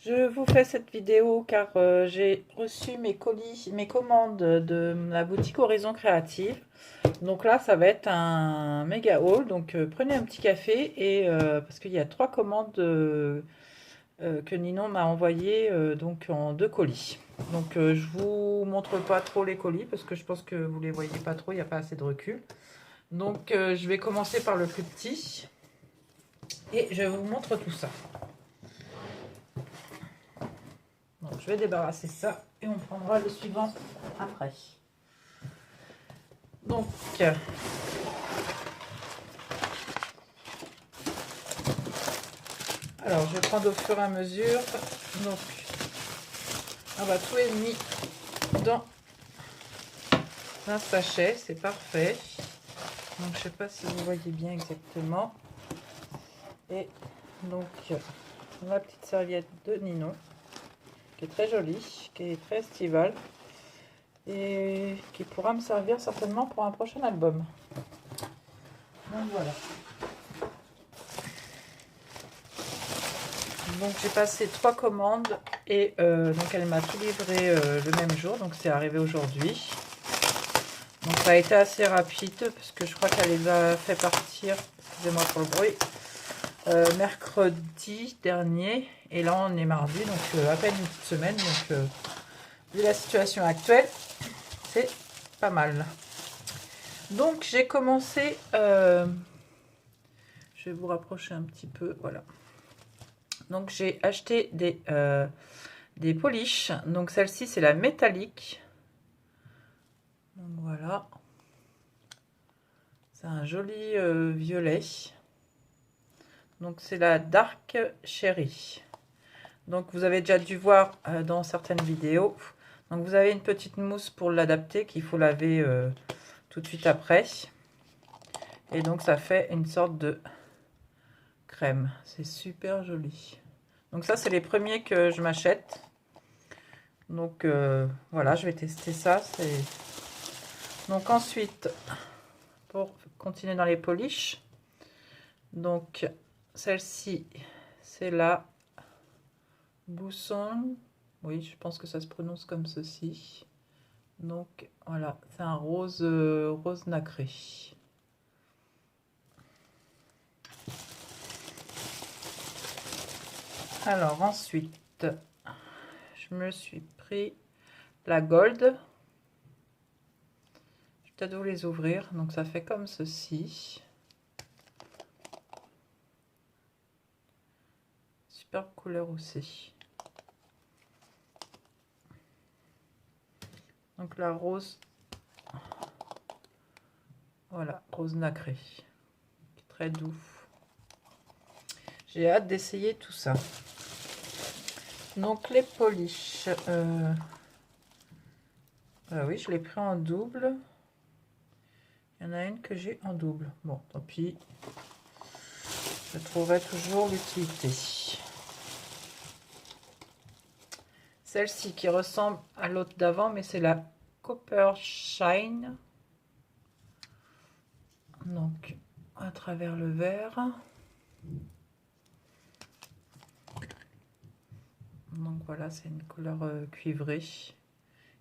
Je vous fais cette vidéo car j'ai reçu mes colis, mes commandes de la boutique Horizon Créative. Donc là, ça va être un méga haul. Donc prenez un petit café et parce qu'il y a 3 commandes que Ninon m'a envoyées donc en 2 colis. Donc je vous montre pas trop les colis parce que je pense que vous les voyez pas trop, il n'y a pas assez de recul. Donc je vais commencer par le plus petit et je vous montre tout ça. Donc, je vais débarrasser ça et on prendra le suivant après. Donc, alors je vais prendre au fur et à mesure. Donc, tout est mis dans un sachet, c'est parfait. Donc, je sais pas si vous voyez bien exactement. Et donc, la petite serviette de Ninon, qui est très jolie, qui est très estivale et qui pourra me servir certainement pour un prochain album. Donc voilà. Donc j'ai passé 3 commandes et donc elle m'a tout livré le même jour, donc c'est arrivé aujourd'hui. Donc ça a été assez rapide parce que je crois qu'elle les a fait partir, excusez-moi pour le bruit, mercredi dernier et là on est mardi, donc à peine une petite semaine. Donc vu la situation actuelle, c'est pas mal. Donc j'ai commencé, je vais vous rapprocher un petit peu, voilà. Donc j'ai acheté des polish. Donc celle-ci c'est la métallique. Donc voilà. C'est un joli violet. Donc c'est la Dark Cherry. Donc vous avez déjà dû voir dans certaines vidéos. Donc vous avez une petite mousse pour l'adapter qu'il faut laver tout de suite après. Et donc ça fait une sorte de crème. C'est super joli. Donc ça c'est les premiers que je m'achète. Donc voilà, je vais tester ça. Donc ensuite, pour continuer dans les polish, donc celle-ci, c'est la Bousson. Oui, je pense que ça se prononce comme ceci. Donc voilà, c'est un rose, rose nacré. Alors ensuite, je me suis pris la Gold. Je vais peut-être vous les ouvrir. Donc ça fait comme ceci. Superbe couleur aussi. Donc la rose, voilà, rose nacré, très doux. J'ai hâte d'essayer tout ça. Donc les polish, oui, je l'ai pris en double. Il y en a une que j'ai en double. Bon, tant pis. Je trouverai toujours l'utilité. Celle-ci qui ressemble à l'autre d'avant, mais c'est la Copper Shine. Donc, à travers le verre. Donc voilà, c'est une couleur cuivrée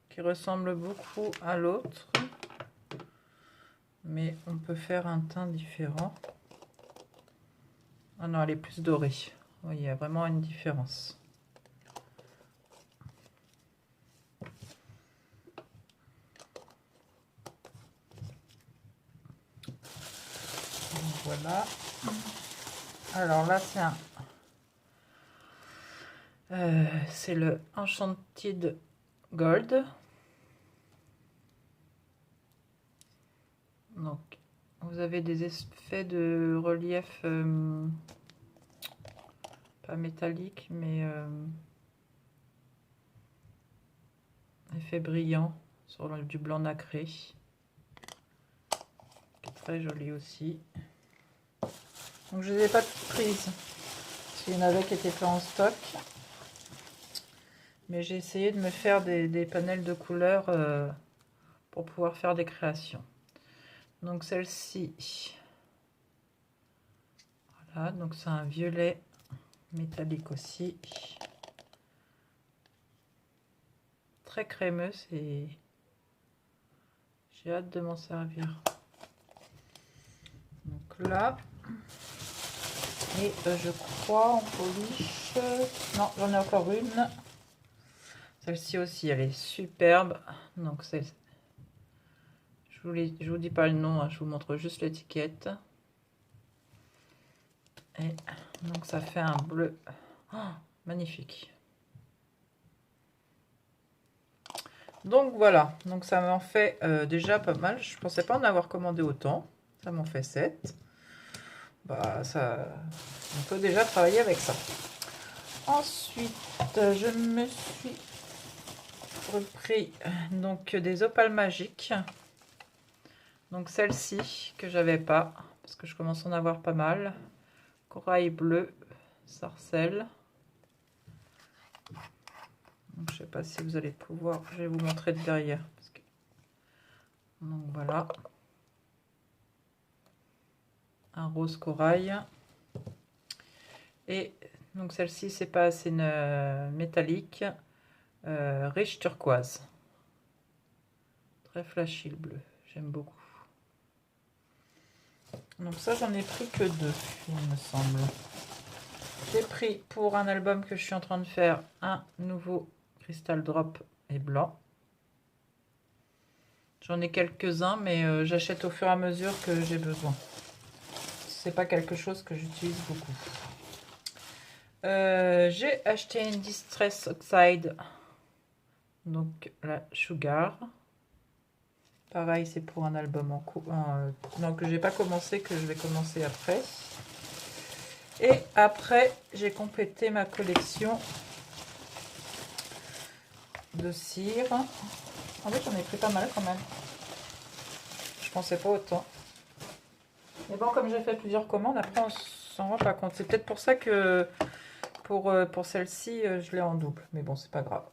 qui ressemble beaucoup à l'autre. Mais on peut faire un teint différent. Ah non, elle est plus dorée. Oui, il y a vraiment une différence. Donc voilà. Alors là, c'est le Enchanted Gold. Donc, vous avez des effets de relief pas métallique, mais effet brillant sur du blanc nacré. Très joli aussi. Donc, je ne les ai pas toutes prises. Parce qu'il y en avait qui étaient pas en stock. Mais j'ai essayé de me faire des panels de couleurs pour pouvoir faire des créations. Donc celle-ci, voilà, donc c'est un violet métallique aussi. très crémeux, c'est... J'ai hâte de m'en servir. Donc là, et je crois en polish. Non, j'en ai encore une. Celle-ci aussi, elle est superbe. Donc c'est... Je vous dis pas le nom, hein, je vous montre juste l'étiquette. Et donc ça fait un bleu magnifique. Donc voilà, donc ça m'en fait déjà pas mal. Je pensais pas en avoir commandé autant. Ça m'en fait 7. Bah ça, on peut déjà travailler avec ça. Ensuite, je me suis repris donc des opales magiques. Donc celle-ci que j'avais pas parce que je commence à en avoir pas mal. Corail bleu, sarcelle. Donc, je sais pas si vous allez pouvoir, je vais vous montrer de derrière. Parce que... Donc voilà. Un rose corail. Et donc celle-ci, c'est pas assez métallique. Riche turquoise. Très flashy le bleu. J'aime beaucoup. Donc ça, j'en ai pris que 2, il me semble. J'ai pris pour un album que je suis en train de faire un nouveau cristal drop et blanc. J'en ai quelques-uns, mais j'achète au fur et à mesure que j'ai besoin. C'est pas quelque chose que j'utilise beaucoup. J'ai acheté une Distress Oxide, donc la Sugar. Pareil, c'est pour un album en cours. Non, que j'ai pas commencé, que je vais commencer après. Et après, j'ai complété ma collection de cire. En fait, j'en ai pris pas mal quand même. Je pensais pas autant. Mais bon, comme j'ai fait plusieurs commandes, après on s'en rend pas compte. C'est peut-être pour ça que pour celle-ci, je l'ai en double. Mais bon, c'est pas grave.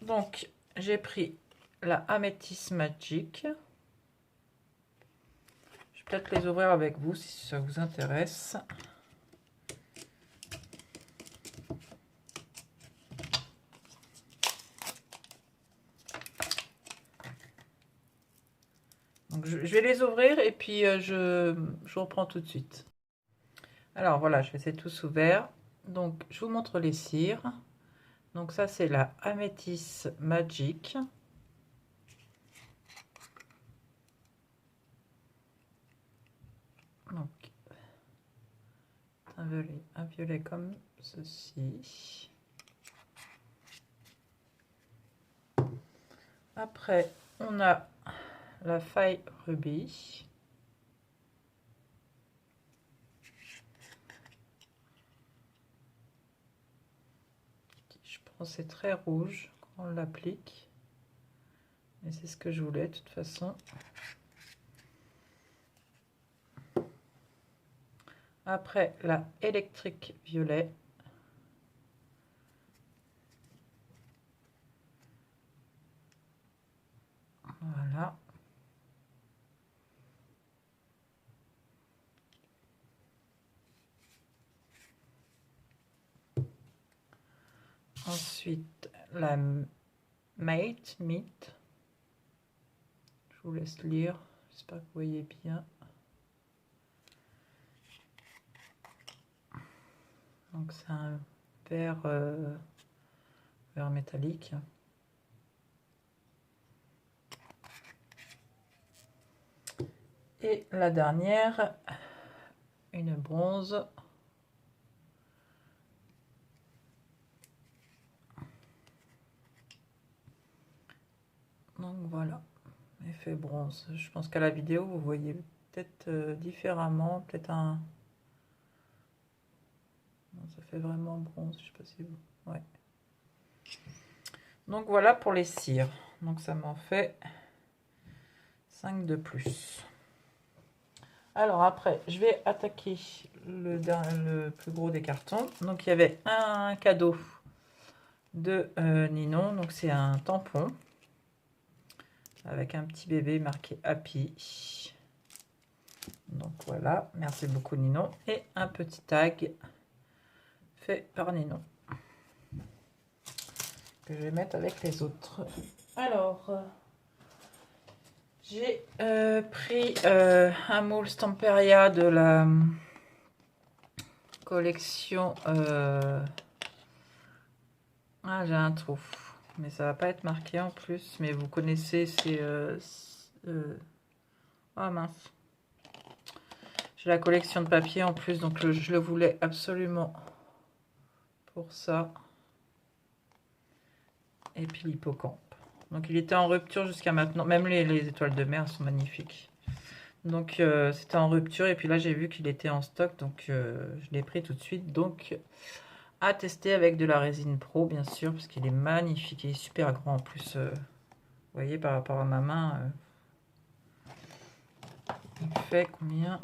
Donc, j'ai pris la Amethyst Magic. Je vais peut-être les ouvrir avec vous si ça vous intéresse. Donc, je vais les ouvrir et puis je reprends tout de suite. Alors voilà, je les ai tous ouverts. Donc, je vous montre les cires. Donc ça, c'est la Amethyst Magic. Donc, un violet comme ceci. Après, on a la faille rubis. Je pense que c'est très rouge quand on l'applique. Et c'est ce que je voulais de toute façon. Après, la électrique violet. Voilà. Ensuite, la Mate Meat. Je vous laisse lire. J'espère que vous voyez bien. Donc, c'est un vert métallique. Et la dernière, une bronze. Donc voilà, effet bronze. Je pense qu'à la vidéo, vous voyez peut-être différemment, peut-être un... Non, ça fait vraiment bronze, je sais pas si vous... Ouais. Donc voilà pour les cires. Donc ça m'en fait 5 de plus. Alors après, je vais attaquer le plus gros des cartons. Donc il y avait un cadeau de Ninon. Donc c'est un tampon avec un petit bébé marqué Happy. Donc voilà, merci beaucoup Ninon. Et un petit tag fait par Ninon. que je vais mettre avec les autres. Alors, j'ai pris un moule Stamperia de la collection... Ah, j'ai un trou. Mais ça va pas être marqué en plus. Mais vous connaissez, c'est... Ah mince. J'ai la collection de papier en plus, donc je le voulais absolument pour ça. Et puis l'hippocampe. Donc il était en rupture jusqu'à maintenant. Même les étoiles de mer sont magnifiques. Donc c'était en rupture. Et puis là j'ai vu qu'il était en stock. Donc je l'ai pris tout de suite. Donc à tester avec de la résine pro bien sûr. Parce qu'il est magnifique. Il est super grand en plus. Vous voyez par rapport à ma main. Il fait combien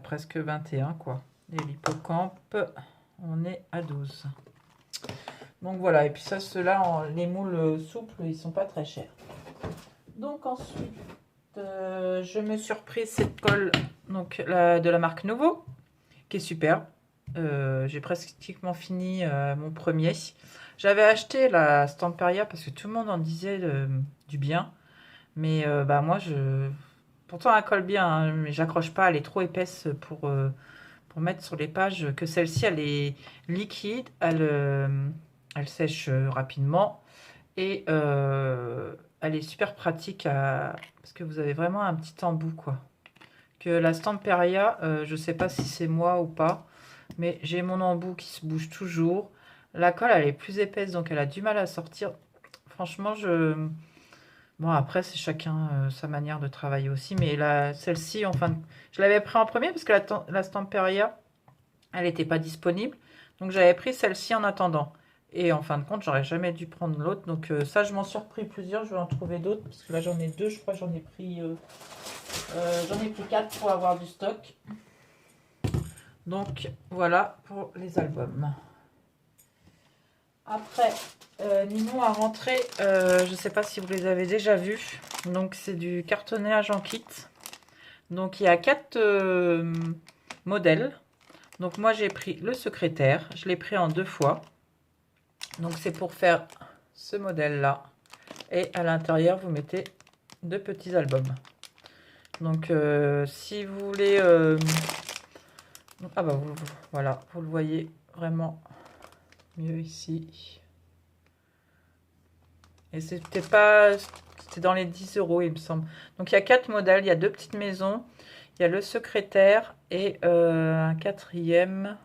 presque 21 quoi. Et l'hippocampe, on est à 12. Donc voilà, et puis ça, ceux-là, les moules souples, ils sont pas très chers. Donc ensuite, je me suis reprise cette colle donc, de la marque Novo, qui est super. J'ai pratiquement fini mon premier. J'avais acheté la Stamperia parce que tout le monde en disait du bien. Mais moi, pourtant elle colle bien, hein, mais j'accroche pas, elle est trop épaisse pour mettre sur les pages. Que celle-ci, elle est liquide, elle sèche rapidement et elle est super pratique parce que vous avez vraiment un petit embout quoi. Que la Stamperia, je sais pas si c'est moi ou pas, mais j'ai mon embout qui se bouge toujours. La colle, elle est plus épaisse, donc elle a du mal à sortir. Franchement, bon, après, c'est chacun sa manière de travailler aussi. Mais celle-ci, enfin, je l'avais pris en premier parce que la Stamperia, elle n'était pas disponible. Donc, j'avais pris celle-ci en attendant. Et en fin de compte, j'aurais jamais dû prendre l'autre. Donc, ça, je m'en suis repris plusieurs. Je vais en trouver d'autres. Parce que là, j'en ai deux. Je crois que j'en ai pris 4 pour avoir du stock. Donc, voilà pour les albums. Après, Ninon a rentré, je ne sais pas si vous les avez déjà vus. Donc, c'est du cartonnage en kit. Donc, il y a 4 modèles. Donc, moi, j'ai pris le secrétaire. Je l'ai pris en 2 fois. Donc, c'est pour faire ce modèle-là. Et à l'intérieur, vous mettez 2 petits albums. Donc, si vous voulez... voilà, vous le voyez vraiment mieux ici. Et c'était dans les 10 €, il me semble. Donc, il y a 4 modèles. Il y a 2 petites maisons. Il y a le secrétaire et un quatrième.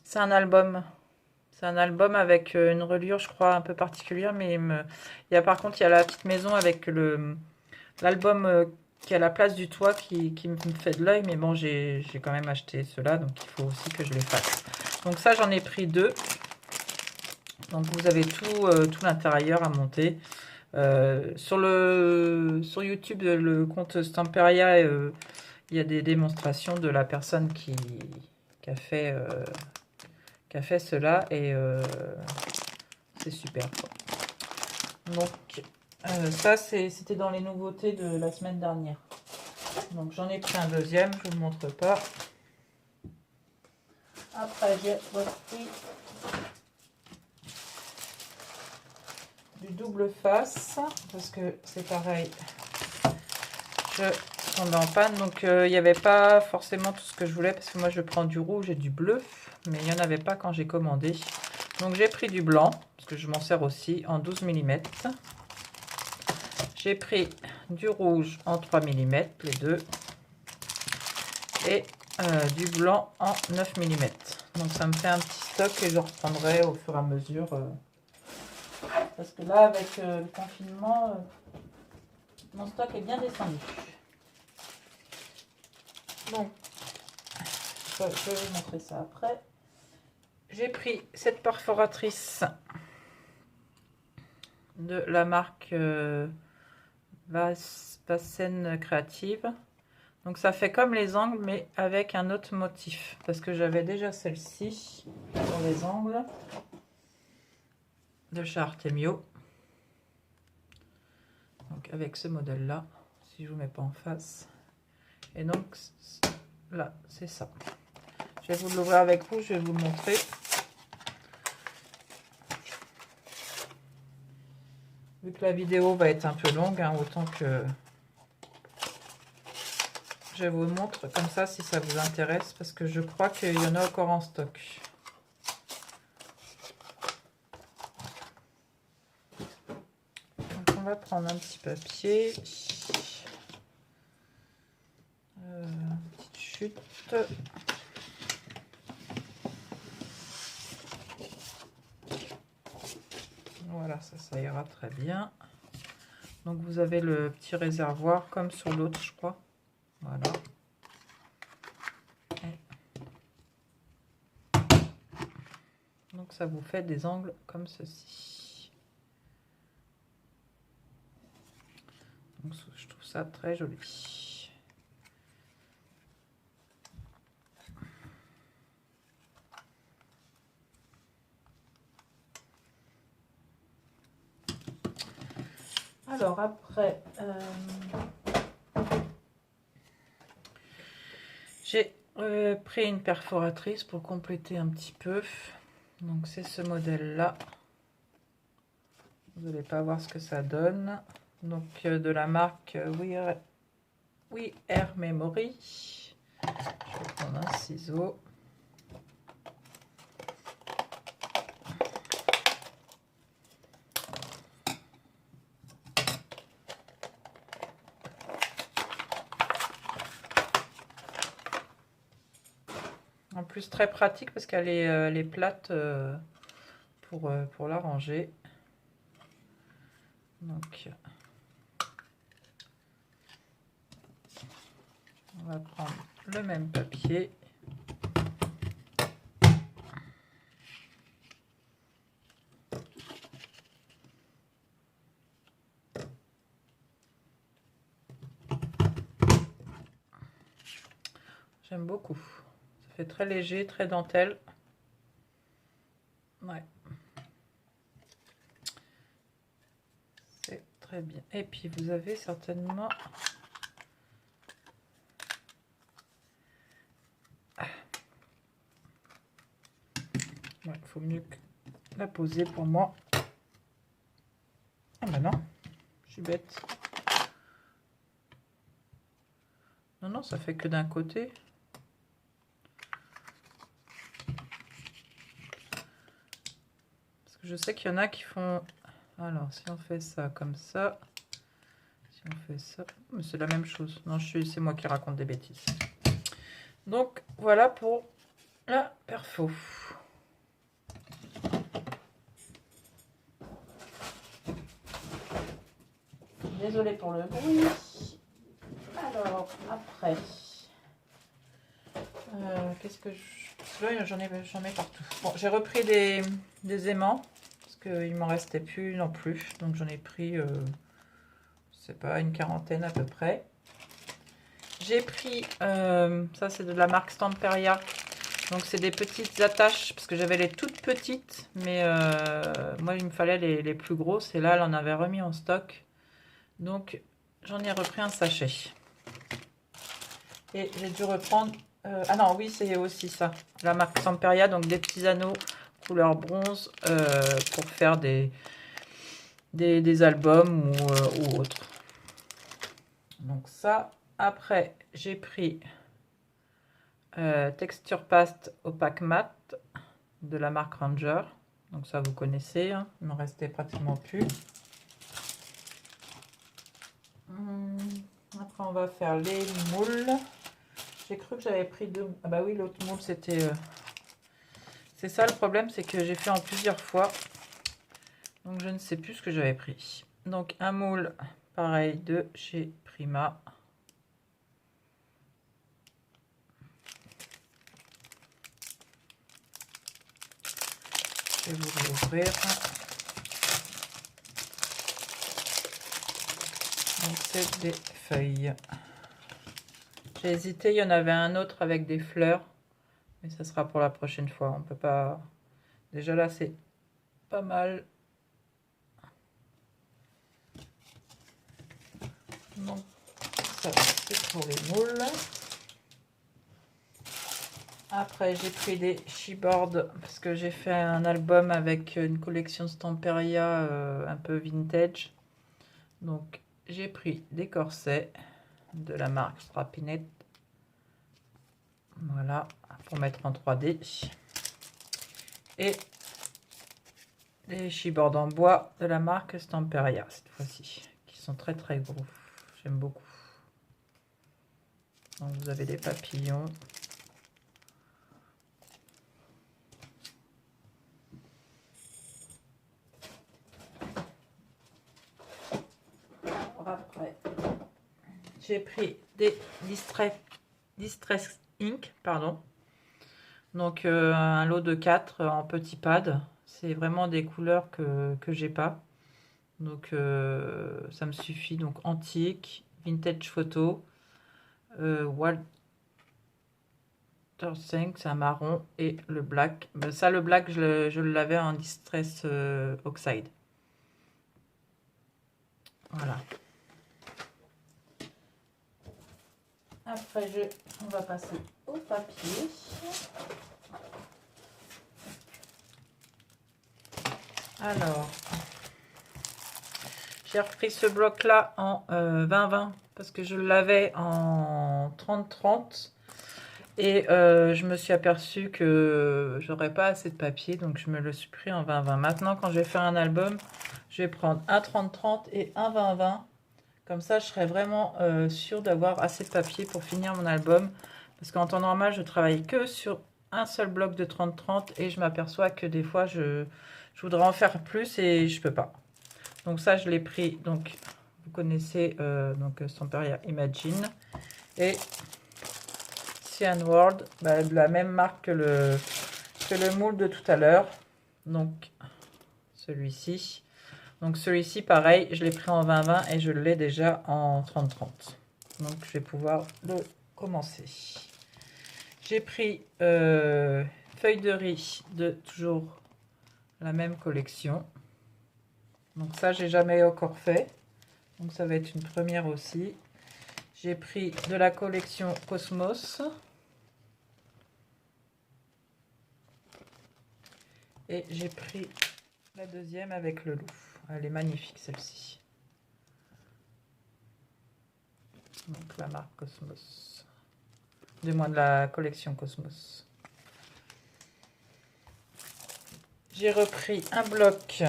C'est un album. C'est un album avec une reliure, je crois, un peu particulière. Mais par contre, il y a la petite maison avec l'album qui a la place du toit qui me fait de l'œil. Mais bon, j'ai quand même acheté cela. Donc, il faut aussi que je les fasse. Donc, ça, j'en ai pris 2. Donc, vous avez tout l'intérieur à monter. Sur YouTube, le compte Stamperia, il y a des démonstrations de la personne qui a fait cela et c'est super quoi. Donc ça c'était dans les nouveautés de la semaine dernière. Donc j'en ai pris un deuxième, je vous le montre pas. Après j'ai repris du double face parce que c'est pareil, je tombais en panne, donc il n'y avait pas forcément tout ce que je voulais parce que moi je prends du rouge et du bleu, mais il n'y en avait pas quand j'ai commandé. Donc j'ai pris du blanc parce que je m'en sers aussi en 12 mm. J'ai pris du rouge en 3 mm, les deux, et du blanc en 9 mm. Donc ça me fait un petit stock et je reprendrai au fur et à mesure. Parce que là, avec le confinement, mon stock est bien descendu. Donc, je vais vous montrer ça après. J'ai pris cette perforatrice de la marque Vasen Créative. Donc ça fait comme les angles, mais avec un autre motif. Parce que j'avais déjà celle-ci pour les angles de chez Artemio. Donc avec ce modèle-là, si je vous mets pas en face. Et donc là, c'est ça. Je vais vous l'ouvrir avec vous, je vais vous le montrer. Vu que la vidéo va être un peu longue, hein, autant que je vous montre comme ça si ça vous intéresse, parce que je crois qu'il y en a encore en stock. Donc on va prendre un petit papier, petite chute. Voilà, ça ira très bien. Donc vous avez le petit réservoir comme sur l'autre, je crois. Voilà. Donc ça vous fait des angles comme ceci. Donc je trouve ça très joli. Alors après, j'ai pris une perforatrice pour compléter un petit peu. Donc c'est ce modèle là. Vous n'allez pas voir ce que ça donne. Donc de la marque We Air Memory. Je vais prendre un ciseau. En plus très pratique parce qu'elle est plate pour la ranger. Donc on va prendre le même papier. J'aime beaucoup. Ça fait très léger, très dentelle. Ouais. C'est très bien. Et puis vous avez certainement... Ouais, il faut mieux la poser pour moi. Ah bah non, je suis bête. Non, non, ça fait que d'un côté. Parce que je sais qu'il y en a qui font... Alors, si on fait ça comme ça... Si on fait ça... Mais c'est la même chose. Non, c'est moi qui raconte des bêtises. Donc, voilà pour la perfo. Désolée pour le bruit. Alors, après... qu'est-ce que je... Là, j'en ai partout. Bon, j'ai repris des aimants. Parce qu'il m'en restait plus non plus. Donc, j'en ai pris... je sais pas, une quarantaine à peu près. J'ai pris, ça c'est de la marque Stamperia, donc c'est des petites attaches, parce que j'avais les toutes petites, mais moi il me fallait les plus grosses, et là elle en avait remis en stock, donc j'en ai repris un sachet. Et j'ai dû reprendre, ah non oui c'est aussi ça, la marque Stamperia, donc des petits anneaux couleur bronze, pour faire des albums ou autres. Donc ça... Après, j'ai pris Texture Paste Opaque Mat de la marque Ranger. Donc ça, vous connaissez, hein, il m'en restait pratiquement plus. Après, on va faire les moules. J'ai cru que j'avais pris deux... Ah bah oui, l'autre moule, c'était... C'est ça le problème, c'est que j'ai fait en plusieurs fois. Donc je ne sais plus ce que j'avais pris. Donc un moule, pareil, de chez Prima. Je vais vous l'ouvrir. Donc c'est des feuilles. J'ai hésité, il y en avait un autre avec des fleurs, mais ça sera pour la prochaine fois. On peut pas. Déjà là c'est pas mal. Donc ça c'est pour les moules. Après, j'ai pris des chipboards parce que j'ai fait un album avec une collection Stamperia un peu vintage. Donc, j'ai pris des corsets de la marque Strapinette. Voilà, pour mettre en 3D. Et des chipboards en bois de la marque Stamperia cette fois-ci, qui sont très très gros. J'aime beaucoup. Donc, vous avez des papillons. Après, j'ai pris des Distress Ink, pardon. Donc un lot de 4 en petit pad. C'est vraiment des couleurs que j'ai pas. Donc ça me suffit. Donc antique, vintage photo, Walter 5, c'est un marron, et le black. Ben, ça, le black, je l'avais en Distress Oxide. Voilà. Après, on va passer au papier. Alors, j'ai repris ce bloc-là en 20-20 parce que je l'avais en 30-30 et je me suis aperçue que j'aurais pas assez de papier, donc je me le suis pris en 20-20. Maintenant, quand je vais faire un album, je vais prendre un 30-30 et un 20-20. Comme ça, je serai vraiment sûre d'avoir assez de papier pour finir mon album. Parce qu'en temps normal, je travaille que sur un seul bloc de 30-30 et je m'aperçois que des fois, je voudrais en faire plus et je peux pas. Donc ça, je l'ai pris. Donc, vous connaissez donc Stamperia Imagine et Cyan World, bah, de la même marque que le moule de tout à l'heure. Donc, celui-ci. Donc celui-ci, pareil, je l'ai pris en 20-20 et je l'ai déjà en 30-30. Donc je vais pouvoir le commencer. J'ai pris feuille de riz de toujours la même collection. Donc ça, j'ai jamais encore fait. Donc ça va être une première aussi. J'ai pris de la collection Cosmos. Et j'ai pris la deuxième avec le loup. Elle est magnifique celle-ci. Donc la marque Cosmos. Du moins de la collection Cosmos. J'ai repris un bloc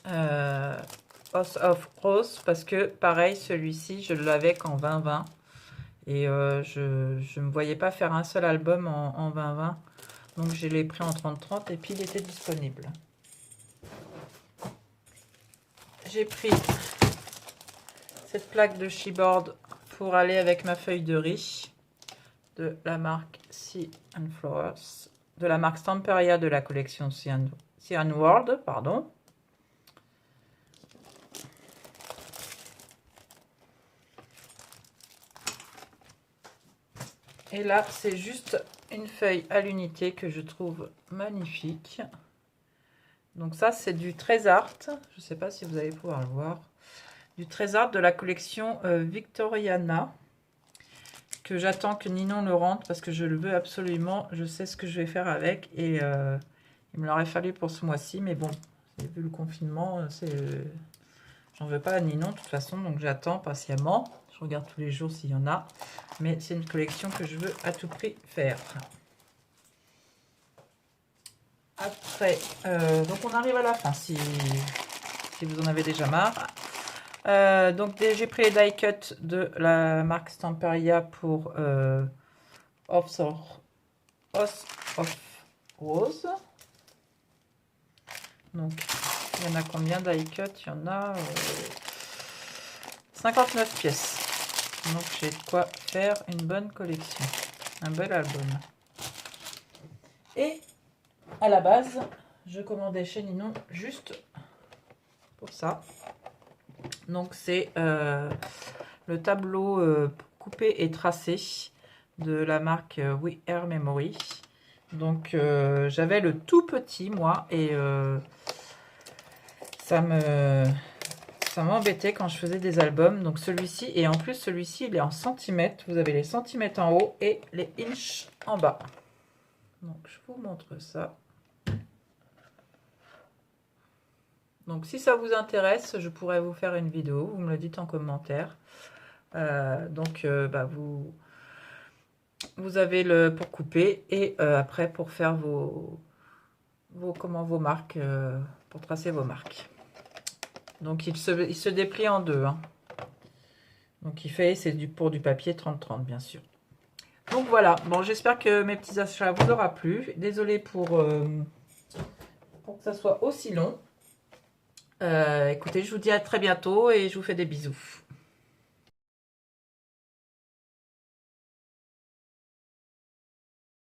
House of Rose parce que pareil, celui-ci, je l'avais qu'en 20-20. Et je ne me voyais pas faire un seul album en 20-20. Donc je l'ai pris en 30-30 et puis il était disponible. J'ai pris cette plaque de chipboard pour aller avec ma feuille de riz de la marque Sea and Flowers, de la marque Stamperia de la collection Cyan World, pardon. Et là, c'est juste une feuille à l'unité que je trouve magnifique. Donc ça, c'est du Trésart. Je ne sais pas si vous allez pouvoir le voir. Du Trésart de la collection Victoriana. Que j'attends que Ninon le rentre parce que je le veux absolument. Je sais ce que je vais faire avec. Et il me l'aurait fallu pour ce mois-ci. Mais bon, vu le confinement, j'en veux pas à Ninon de toute façon. Donc j'attends patiemment. Je regarde tous les jours s'il y en a. Mais c'est une collection que je veux à tout prix faire. Après, donc on arrive à la fin si vous en avez déjà marre. Donc j'ai pris les die cut de la marque Stamperia pour House of Rose. Donc il y en a combien die cut? Il y en a 59 pièces. Donc j'ai de quoi faire une bonne collection, un bel album. Et à la base, je commandais chez Ninon juste pour ça. Donc c'est le tableau coupé et tracé de la marque We Are Memory. Donc j'avais le tout petit moi et ça ça m'embêtait quand je faisais des albums. Donc celui-ci, et en plus celui-ci, il est en centimètres. Vous avez les centimètres en haut et les inches en bas. Donc je vous montre ça. Donc si ça vous intéresse, je pourrais vous faire une vidéo. Vous me le dites en commentaire. Vous avez le pour couper et après pour faire vos marques, pour tracer vos marques. Donc il se déplie en deux. Hein. Donc c'est pour du papier 30-30 bien sûr. Donc voilà, bon j'espère que mes petits achats vous aura plu. Désolée pour que ça soit aussi long. Écoutez, je vous dis à très bientôt et je vous fais des bisous.